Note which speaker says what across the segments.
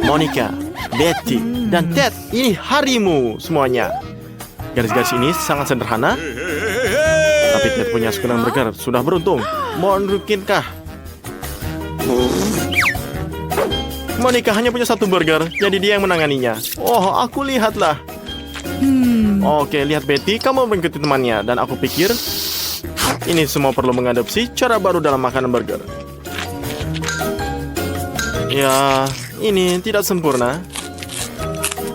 Speaker 1: Monica, Betty, dan Ted. Ini harimu semuanya. Garis-garis ini sangat sederhana, tapi Ted punya segenang burger. Sudah beruntung. Mungkinkah Monica hanya punya satu burger, jadi dia yang menanganinya. Oh, aku lihatlah. Oke, lihat Betty, kamu mengikuti temannya. Dan aku pikir ini semua perlu mengadopsi cara baru dalam makanan burger. Ya, ini tidak sempurna,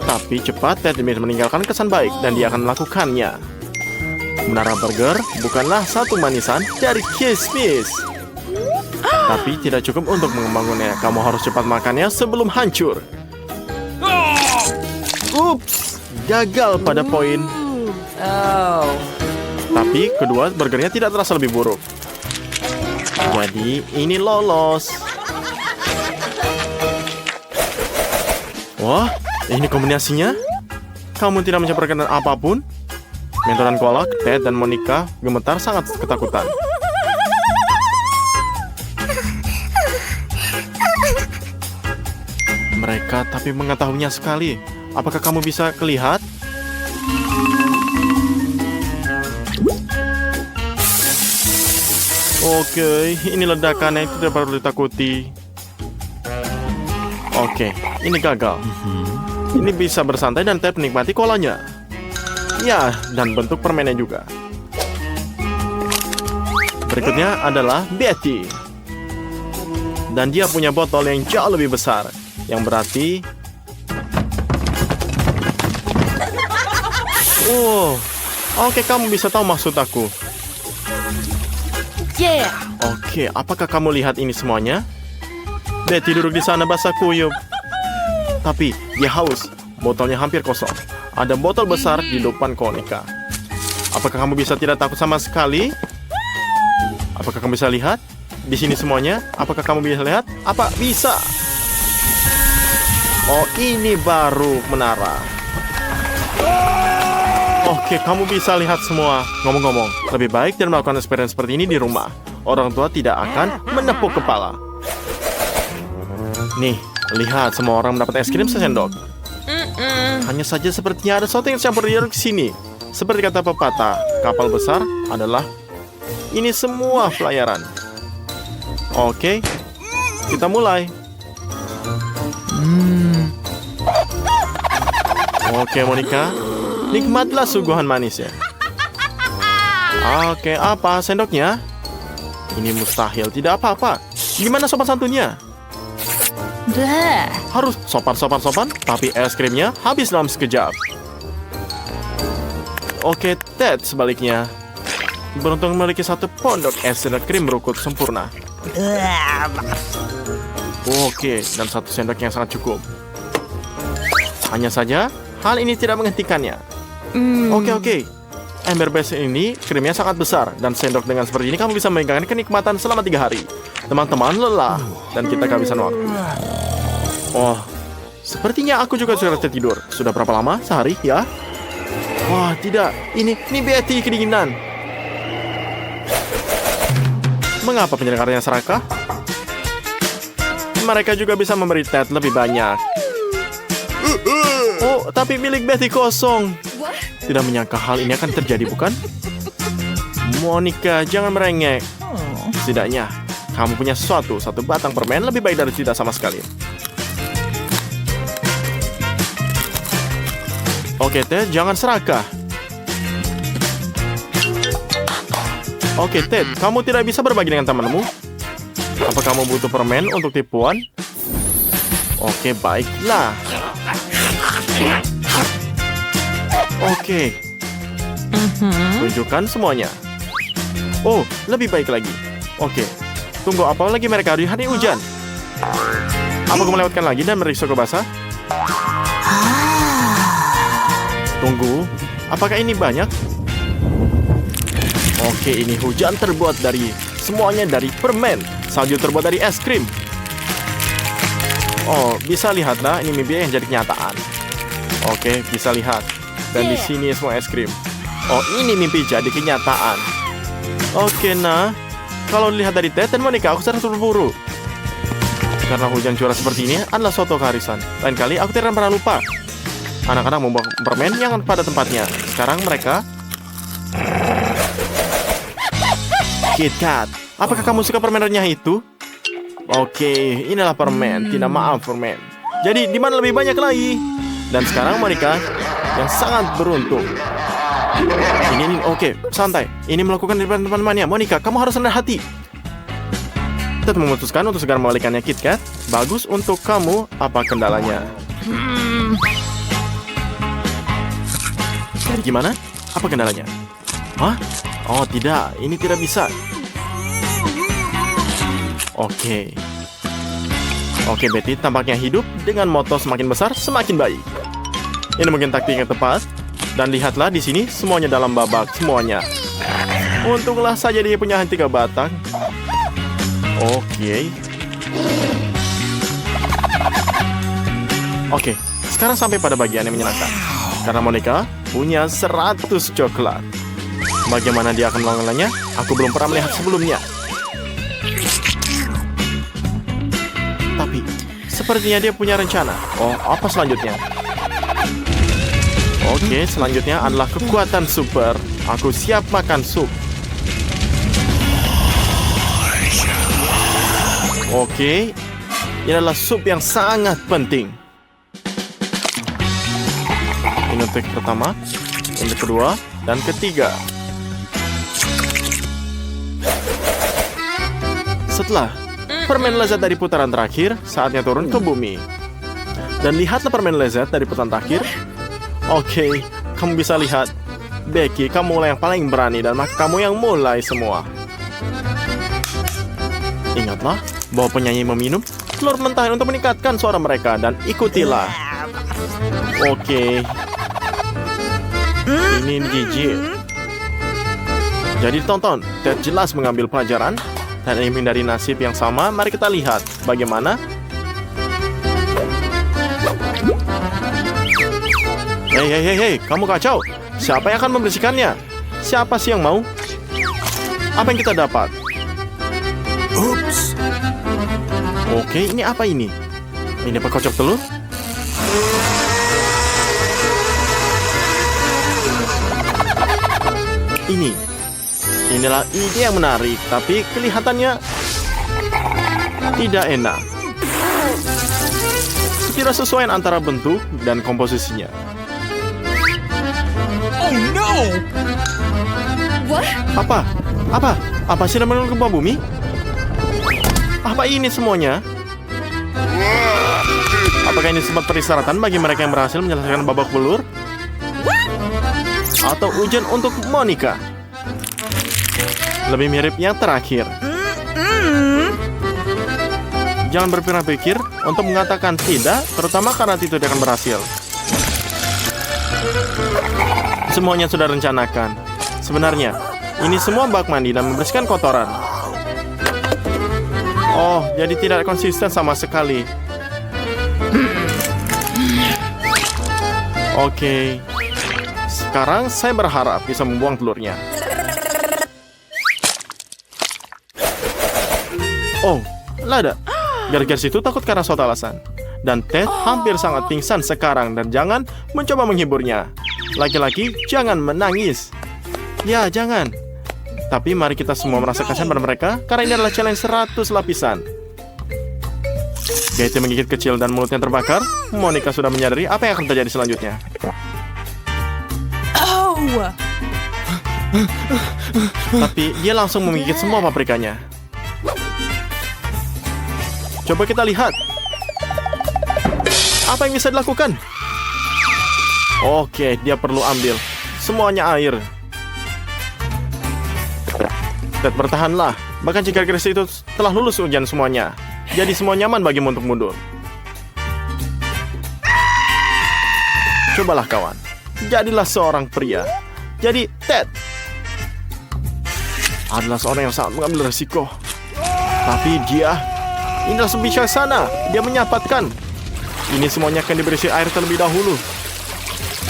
Speaker 1: tapi cepat Ted meninggalkan kesan baik dan dia akan melakukannya. Menara burger bukanlah satu manisan dari kismis, tapi tidak cukup untuk membangunnya. Kamu harus cepat makannya sebelum hancur. Ups, gagal pada poin. Tapi kedua burgernya tidak terasa lebih buruk. Jadi ini lolos. Wah, ini kombinasinya. Kamu tidak mencampurkan apapun. Mentoran kolak, Ted dan Monica gemetar sangat ketakutan. Mereka tapi mengetahuinya sekali. Apakah kamu bisa melihat? Oke, ini ledakan yang tidak perlu ditakuti. Oke, ini gagal. Ini bisa bersantai dan Ted menikmati kolanya. Ya, dan bentuk permennya juga. Berikutnya adalah Betty. Dan dia punya botol yang jauh lebih besar, yang berarti oke, kamu bisa tahu maksud aku. Oke, apakah kamu lihat ini semuanya? Betty duduk di sana basah kuyup. Tapi dia haus. Botolnya hampir kosong. Ada botol besar di depan Monica. Apakah kamu bisa tidak takut sama sekali? Apakah kamu bisa lihat? Di sini semuanya. Apakah kamu bisa lihat? Apa bisa? Oh, ini baru menara. Oke, kamu bisa lihat semua. Ngomong-ngomong, lebih baik tidak melakukan eksperimen seperti ini di rumah. Orang tua tidak akan menepuk kepala. Nih, lihat semua orang mendapat es krim sesendok. Hanya saja sepertinya ada sesuatu yang campur di sini. Seperti kata pepatah, kapal besar adalah ini semua pelayaran. Oke, kita mulai. Oke, Monica, nikmatlah suguhan manisnya. Oke, apa sendoknya? Ini mustahil, tidak apa-apa. Gimana sopan santunnya? Harus sopan, tapi es krimnya habis dalam sekejap. Oke, Ted sebaliknya. Beruntung memiliki satu pondok es krim berukut sempurna. Oke, dan satu sendok yang sangat cukup. Hanya saja, hal ini tidak menghentikannya. Oke. Ember base ini krimnya sangat besar. Dan sendok dengan seperti ini kamu bisa memegangkan kenikmatan selama 3 hari. Teman-teman lelah dan kita kehabisan waktu. Oh, sepertinya aku juga sudah tertidur. Sudah berapa lama? Sehari, ya? Wah, tidak. Ini Betty kedinginan. Mengapa penyelenggaranya serakah? Mereka juga bisa memberi Ted lebih banyak. Oh, tapi milik Betty kosong. Tidak menyangka hal ini akan terjadi, bukan? Monica, jangan merengek. Setidaknya, kamu punya satu batang permen lebih baik dari tidak sama sekali. Oke, Ted, jangan serakah. Oke, Ted, kamu tidak bisa berbagi dengan temanmu? Apa kamu butuh permen untuk tipuan? Oke, baiklah. Oke. Tunjukkan semuanya. Oh, lebih baik lagi. Oke. Tunggu, apa lagi mereka di hari hujan? Apa kamu melewatkan lagi dan merisiko basah? Tunggu, apakah ini banyak? Oke, ini hujan terbuat dari semuanya dari permen. Salju terbuat dari es krim. Oh, bisa lihatlah, ini mimpi yang jadi kenyataan. Oke, bisa lihat. Dan di sini semua es krim. Oh, ini mimpi jadi kenyataan. Oke, nah, kalau dilihat dari Ted dan Monica, aku sangat terburu. Karena hujan curah seperti ini adalah suatu keharusan. Lain kali aku tidak pernah lupa. Anak-anak membawa permen yang pada tempatnya. Sekarang mereka... KitKat, apakah kamu suka permen renyah itu? Oke, inilah permen. Tidak maaf permen. Jadi, di mana lebih banyak lagi? Dan sekarang Monica yang sangat beruntung. Ini, oke, santai. Ini melakukan di depan teman-temannya. Monica, kamu harus rendah hati. Ted memutuskan untuk segera membalikannya KitKat. Bagus untuk kamu. Apa kendalanya? Jadi gimana? Apa kendalanya? Hah? Oh tidak, ini tidak bisa. Oke, Betty tampaknya hidup dengan moto semakin besar semakin baik. Ini mungkin taktik yang tepat. Dan lihatlah di sini semuanya dalam babak semuanya. Untunglah saja dia punya 3 batang. Oke, sekarang sampai pada bagian yang menyenangkan. Karena Monica punya 100 coklat. Bagaimana dia akan melakukannya? Aku belum pernah melihat sebelumnya. Tapi, sepertinya dia punya rencana. Oh, apa selanjutnya? Oke, selanjutnya adalah kekuatan super. Aku siap makan sup. Oke, ini adalah sup yang sangat penting. Ini untuk pertama, untuk kedua, dan ketiga. Setelah permen lezat dari putaran terakhir, saatnya turun ke bumi. Dan lihatlah permen lezat dari putaran terakhir. Oke, kamu bisa lihat. Becky, kamu mulai yang paling berani dan kamu yang mulai semua. Ingatlah bahwa penyanyi meminum telur mentah untuk meningkatkan suara mereka dan ikutilah. Oke. Ini gigi. Jadi tonton, Ted jelas mengambil pelajaran dan ingin menghindari nasib yang sama. Mari kita lihat bagaimana. Hei, kamu kacau. Siapa yang akan membersihkannya? Siapa sih yang mau? Apa yang kita dapat? Ups. Oke, ini apa ini? Ini perkocok telur? Inilah ide yang menarik, tapi kelihatannya tidak enak. Tidak sesuai antara bentuk dan komposisinya.
Speaker 2: Oh no!
Speaker 3: What?
Speaker 1: Apa sih namanya gempa bumi? Apa ini semuanya? Apakah ini sempat persyaratan bagi mereka yang berhasil menyelesaikan babak belur? Atau ujian untuk Monica? Lebih mirip yang terakhir. Jangan berpikir-pikir untuk mengatakan tidak, terutama karena itu tidak akan berhasil. Semuanya sudah rencanakan. Sebenarnya, ini semua bak mandi dan membersihkan kotoran. Oh, jadi tidak konsisten sama sekali. Oke. Sekarang saya berharap bisa membuang telurnya. Oh, lada. Gara-gara situ takut karena suatu alasan. Dan Ted hampir sangat pingsan sekarang dan jangan mencoba menghiburnya. Laki-laki, jangan menangis. Ya, jangan. Tapi mari kita semua merasa kasihan pada mereka karena ini adalah challenge 100 lapisan. Gaiti menggigit kecil dan mulutnya terbakar. Monica sudah menyadari apa yang akan terjadi selanjutnya. Tapi dia langsung menggigit semua paprikanya. Coba kita lihat. Apa yang bisa dilakukan? Oke, dia perlu ambil semuanya air. Ted, bertahanlah. Bahkan jika Grace itu telah lulus ujian semuanya, jadi semua nyaman bagimu untuk mundur. Cobalah kawan, jadilah seorang pria. Jadi Ted adalah seorang yang sangat mengambil resiko. Tapi dia, inilah bijaksana. Dia menyelamatkan. Ini semuanya akan diberi air terlebih dahulu.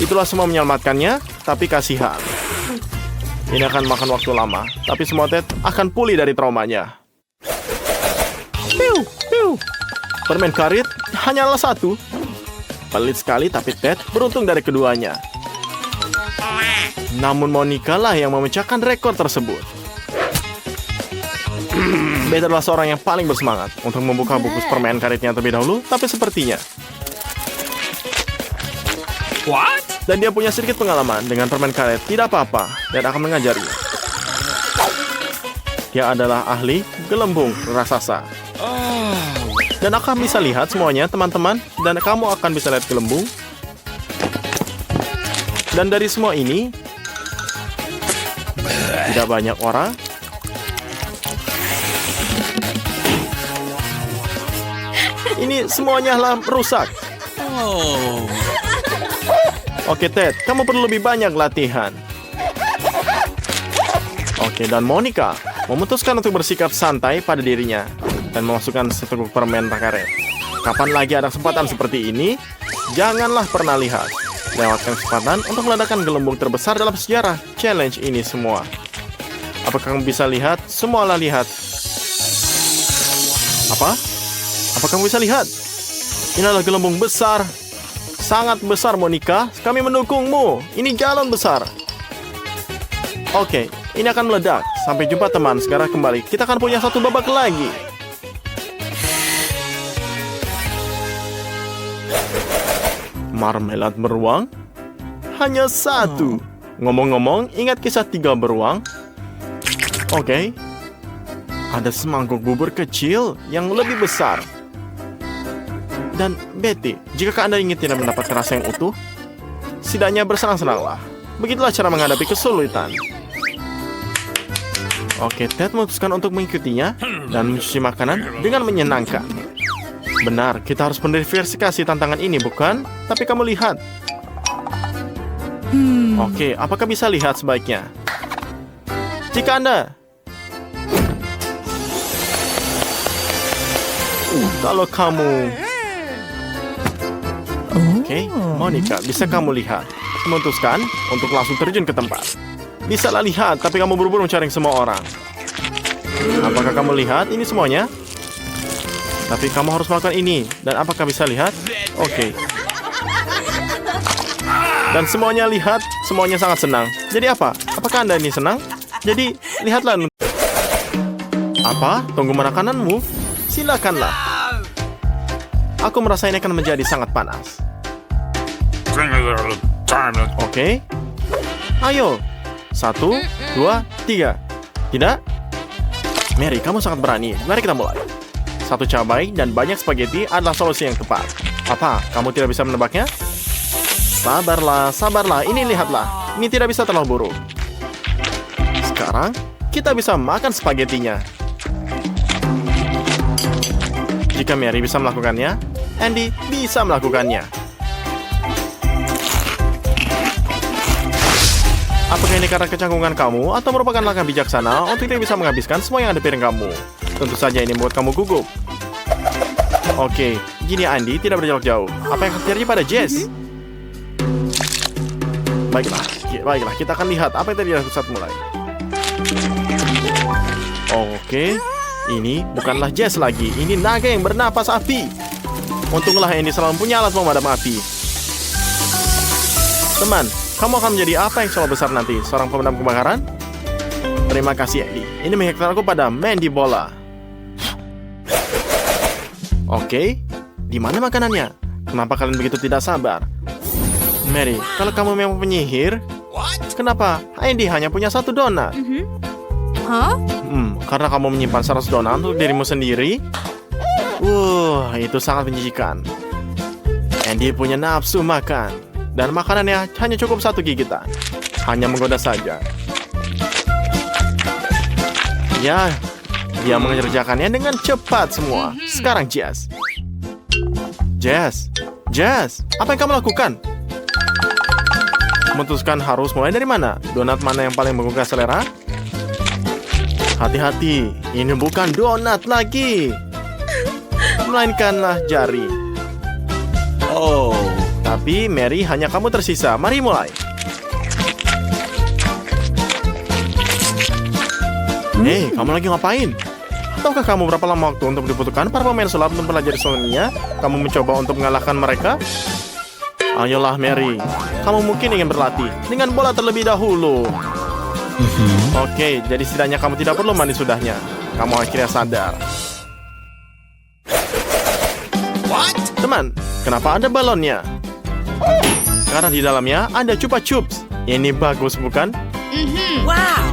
Speaker 1: Itulah semua menyelamatkannya, tapi kasihan. Ini akan makan waktu lama, tapi semua Ted akan pulih dari traumanya. Permen karet hanyalah satu. Pelit sekali, tapi Ted beruntung dari keduanya. Namun Monica lah yang memecahkan rekor tersebut. Betty adalah seorang yang paling bersemangat untuk membuka buku permen karetnya terlebih dahulu, tapi sepertinya dan dia punya sedikit pengalaman dengan permen karet. Tidak apa-apa, dan akan mengajarinya. Dia adalah ahli gelembung raksasa. Dan akan bisa lihat semuanya, teman-teman. Dan kamu akan bisa lihat gelembung. Dan dari semua ini, tidak banyak orang. Ini semuanya lah rusak. Oke, Ted, kamu perlu lebih banyak latihan. Oke, dan Monica memutuskan untuk bersikap santai pada dirinya dan memasukkan seteguk permen karet. Kapan lagi ada kesempatan seperti ini? Janganlah pernah lihat. Lewatkan kesempatan untuk meledakan gelembung terbesar dalam sejarah challenge ini semua. Apakah kamu bisa lihat? Semualah lihat. Apa? Apa kamu bisa lihat? Ini adalah gelembung besar. Sangat besar, Monica. Kami mendukungmu. Ini galon besar. Oke, ini akan meledak. Sampai jumpa, teman. Sekarang kembali. Kita akan punya satu babak lagi. Marmelat beruang? Hanya satu. Ngomong-ngomong, ingat kisah 3 beruang? Oke. Ada semangkuk bubur kecil yang lebih besar. Dan Betty, jika Anda ingin tidak mendapatkan rasa yang utuh, setidaknya bersenang-senanglah. Begitulah cara menghadapi kesulitan. Oke, Ted memutuskan untuk mengikutinya dan mencuci makanan dengan menyenangkan. Benar, kita harus memverifikasi tantangan ini, bukan? Tapi kamu lihat. Oke, apakah bisa lihat sebaiknya? Jika Anda... kalau kamu... Oke, Monica, bisa kamu lihat? Memutuskan untuk langsung terjun ke tempat. Bisalah lihat, tapi kamu buru-buru mencari semua orang. Apakah kamu lihat ini semuanya? Tapi kamu harus melakukan ini. Dan apakah bisa lihat? Oke. Dan semuanya lihat, semuanya sangat senang. Jadi apa? Apakah Anda ini senang? Jadi, lihatlah. Apa? Tunggu makananmu? Silakanlah. Aku merasa ini akan menjadi sangat panas. Oke. Ayo. 1, 2, 3. Tidak? Mary, kamu sangat berani. Mari kita mulai. 1 cabai dan banyak spaghetti adalah solusi yang tepat. Apa? Kamu tidak bisa menebaknya? Sabarlah, sabarlah. Ini lihatlah. Ini tidak bisa terlalu buruk. Sekarang, kita bisa makan spagettinya. Jika Mary bisa melakukannya, Andy bisa melakukannya. Apakah ini karena kecanggungan kamu atau merupakan langkah bijaksana untuk tidak bisa menghabiskan semua yang ada di piring kamu? Tentu saja ini membuat kamu gugup. Oke, gini Andy, tidak berjarak jauh. Apa yang akan terjadi pada Jess? Baiklah, kita akan lihat apa yang terjadi saat mulai. Oke, ini bukanlah Jess lagi. Ini naga yang bernapas api. Untunglah Andy selalu punya alat pemadam api. Teman, kamu akan menjadi apa yang selalu besar nanti? Seorang pemadam kebakaran? Terima kasih, Andy. Ini mengingatkan aku pada Mandy Bola. Oke, di mana makanannya? Kenapa kalian begitu tidak sabar? Mary, kalau kamu memang penyihir, kenapa Andy hanya punya 1 donat? Karena kamu menyimpan 100 donat untuk dirimu sendiri? Itu sangat menjijikan. Andy punya nafsu makan. Dan makanannya hanya cukup 1 gigitan. Hanya menggoda saja. Ya, dia mengerjakannya dengan cepat semua. Sekarang Jess. Jess, apa yang kamu lakukan? Memutuskan harus mulai dari mana? Donat mana yang paling menggugah selera? Hati-hati, ini bukan donat lagi. Melainkanlah jari. Tapi Mary, hanya kamu tersisa. Mari mulai. Kamu lagi ngapain? Tahukah kamu berapa lama waktu untuk dibutuhkan para pemain sulap untuk mempelajari suaminya? Kamu mencoba untuk mengalahkan mereka? Ayolah Mary, kamu mungkin ingin berlatih dengan bola terlebih dahulu. Oke, jadi setidaknya kamu tidak perlu mandi sudahnya. Kamu akhirnya sadar. Teman, kenapa ada balonnya? Karena di dalamnya ada Chupa Chups. Ini bagus, bukan?
Speaker 2: Wow.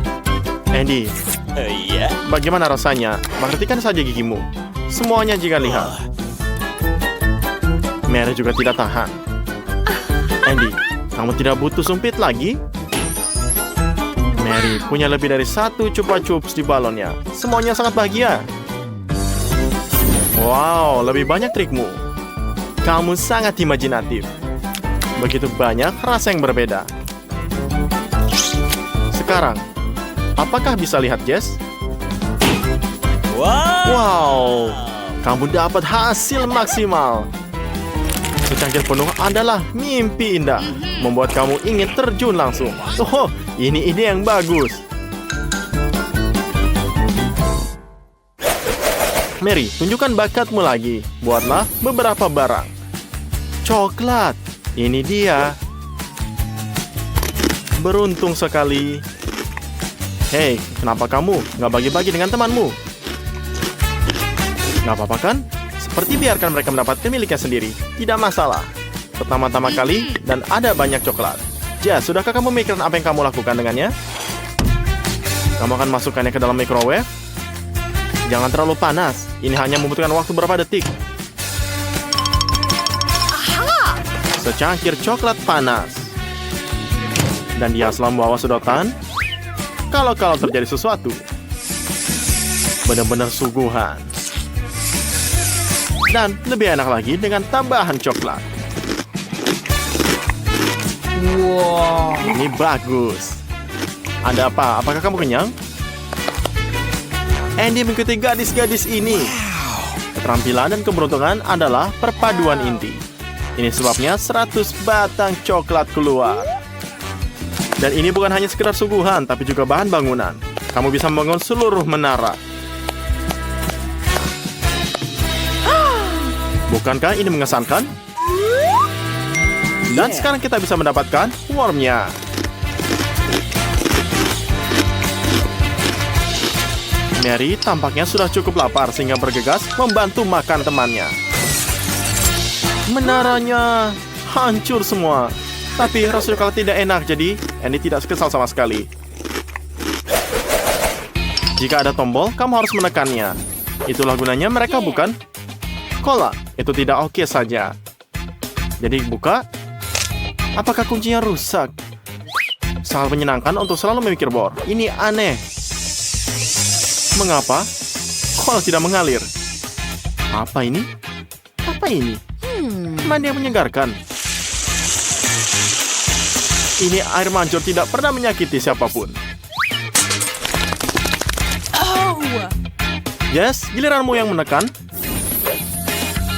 Speaker 1: Andy,
Speaker 4: Iya.
Speaker 1: bagaimana rasanya? Perhatikan saja gigimu. Semuanya jika lihat. Mary juga tidak tahan. Andy, kamu tidak butuh sumpit lagi? Mary punya lebih dari 1 Chupa Chups di balonnya. Semuanya sangat bahagia. Wow, lebih banyak trikmu. Kamu sangat imajinatif. Begitu banyak rasa yang berbeda. Sekarang, apakah bisa lihat Jess? Wow, kamu dapat hasil maksimal. Secangkir penuh adalah mimpi indah, membuat kamu ingin terjun langsung. Oh, ini ide yang bagus. Mary, tunjukkan bakatmu lagi. Buatlah beberapa barang. Coklat, ini dia. Beruntung sekali. Hei, kenapa kamu nggak bagi-bagi dengan temanmu? Nggak apa-apa kan? Seperti biarkan mereka mendapatkan miliknya sendiri. Tidak masalah. Pertama-tama kali dan ada banyak coklat. Jess, sudahkah kamu memikirkan apa yang kamu lakukan dengannya? Kamu akan masukkannya ke dalam microwave? Jangan terlalu panas. Ini hanya membutuhkan waktu beberapa detik. Secangkir coklat panas. Dan dia selalu membawa sedotan. Kalau terjadi sesuatu. Benar-benar suguhan. Dan lebih enak lagi dengan tambahan coklat.
Speaker 2: Wow.
Speaker 1: Ini bagus. Ada apa? Apakah kamu kenyang? Andy mengikuti gadis-gadis ini. Keterampilan dan keberuntungan adalah perpaduan inti. Ini sebabnya 100 batang coklat keluar. Dan ini bukan hanya sekedar suguhan, tapi juga bahan bangunan. Kamu bisa membangun seluruh menara. Bukankah ini mengesankan? Dan sekarang kita bisa mendapatkan wormnya. Mary tampaknya sudah cukup lapar sehingga bergegas membantu makan temannya. Menaranya hancur semua. Tapi rasanya kalau tidak enak, jadi Andy tidak kesal sama sekali. Jika ada tombol, kamu harus menekannya. Itulah gunanya mereka, bukan? Cola, itu tidak oke saja. Jadi buka. Apakah kuncinya rusak? Sangat menyenangkan untuk selalu memikir bor. Ini aneh. Mengapa? Cola tidak mengalir. Apa ini? Apa ini? Mandi yang menyegarkan. Ini air mancur tidak pernah menyakiti siapapun. Yes, giliranmu yang menekan.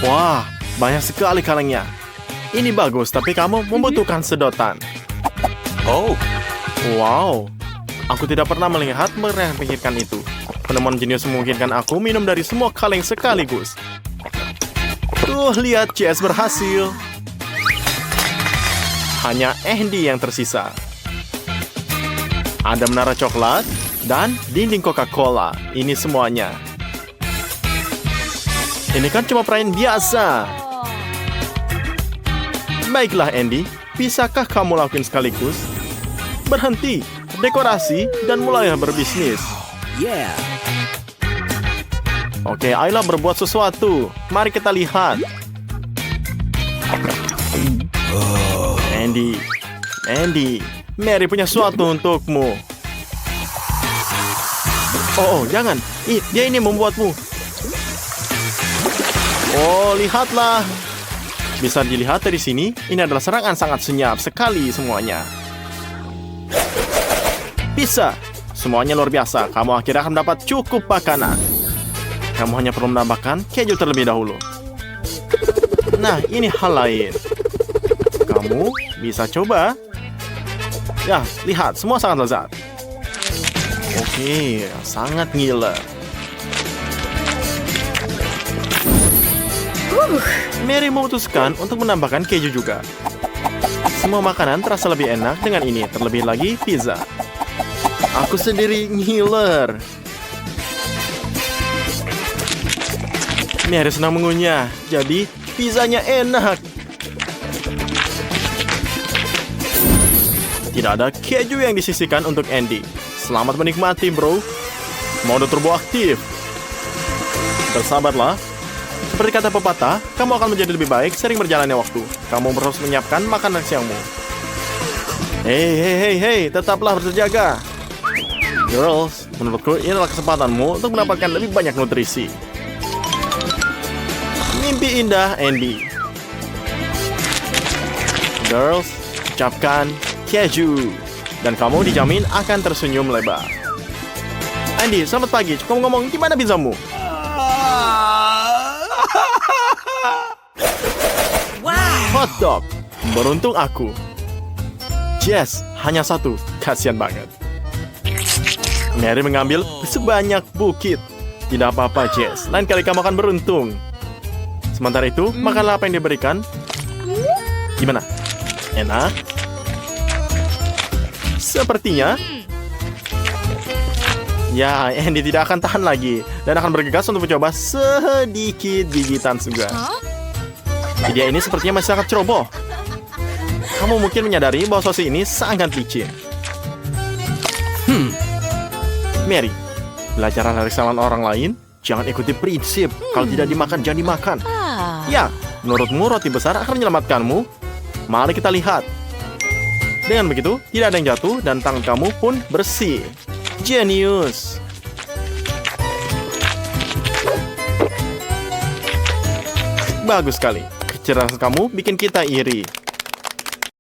Speaker 1: Wah, banyak sekali kalengnya. Ini bagus, tapi kamu membutuhkan sedotan.
Speaker 4: Oh,
Speaker 1: Wow, aku tidak pernah melihat mereka memikirkan itu. Penemuan jenius memungkinkan aku minum dari semua kaleng sekaligus. Tuh, lihat, Jess berhasil. Hanya Andy yang tersisa. Ada menara coklat dan dinding Coca-Cola. Ini semuanya. Ini kan cuma perayaan biasa. Baiklah Andy, bisakah kamu lakuin sekaligus? Berhenti, dekorasi, dan mulailah berbisnis.
Speaker 4: yeah.
Speaker 1: Oke, ayolah berbuat sesuatu. Mari kita lihat. Andy, Mary punya sesuatu untukmu. Oh, jangan. Dia ini membuatmu. Oh, lihatlah. Bisa dilihat dari sini, ini adalah serangan sangat senyap sekali semuanya. Bisa. Semuanya luar biasa. Kamu akhirnya akan mendapat cukup makanan. Kamu hanya perlu menambahkan keju terlebih dahulu. Nah, ini hal lain. Kamu bisa coba. Ya, lihat, semua sangat lezat. Oke, sangat ngiler. Mary memutuskan untuk menambahkan keju juga. Semua makanan terasa lebih enak dengan ini, terlebih lagi pizza. Aku sendiri ngiler. Mary senang mengunyah, jadi pizzanya enak. Tidak ada keju yang disisihkan untuk Andy. Selamat menikmati, bro. Mode turbo aktif. Bersabarlah. Seperti kata pepatah, kamu akan menjadi lebih baik sering berjalannya waktu. Kamu harus menyiapkan makanan siangmu. Hei, tetaplah berjaga. Girls, menurutku ini adalah kesempatanmu untuk mendapatkan lebih banyak nutrisi. Mimpi indah, Andy. Girls, ucapkan keju. Dan kamu dijamin akan tersenyum lebar. Andy, selamat pagi. Kamu ngomong, gimana pizzamu? Hotdog. Beruntung aku. Jess, hanya satu. Kasian banget. Mary mengambil sebanyak bukit. Tidak apa-apa, Jess. Lain kali kamu akan beruntung. Sementara itu, makanlah apa yang diberikan. Gimana? Enak? Sepertinya. Ya, Andy tidak akan tahan lagi. Dan akan bergegas untuk mencoba sedikit gigitan juga. Ide ini sepertinya masih sangat ceroboh. Kamu mungkin menyadari bahwa sosis ini sangat licin. Mary, belajar dari kesalahan orang lain. Jangan ikuti prinsip. Kalau tidak dimakan, jangan dimakan. Ya, menurutmu roti besar akan menyelamatkanmu? Mari kita lihat. Dengan begitu, tidak ada yang jatuh dan tangan kamu pun bersih. Jenius. Bagus sekali. Kecerdasan kamu bikin kita iri.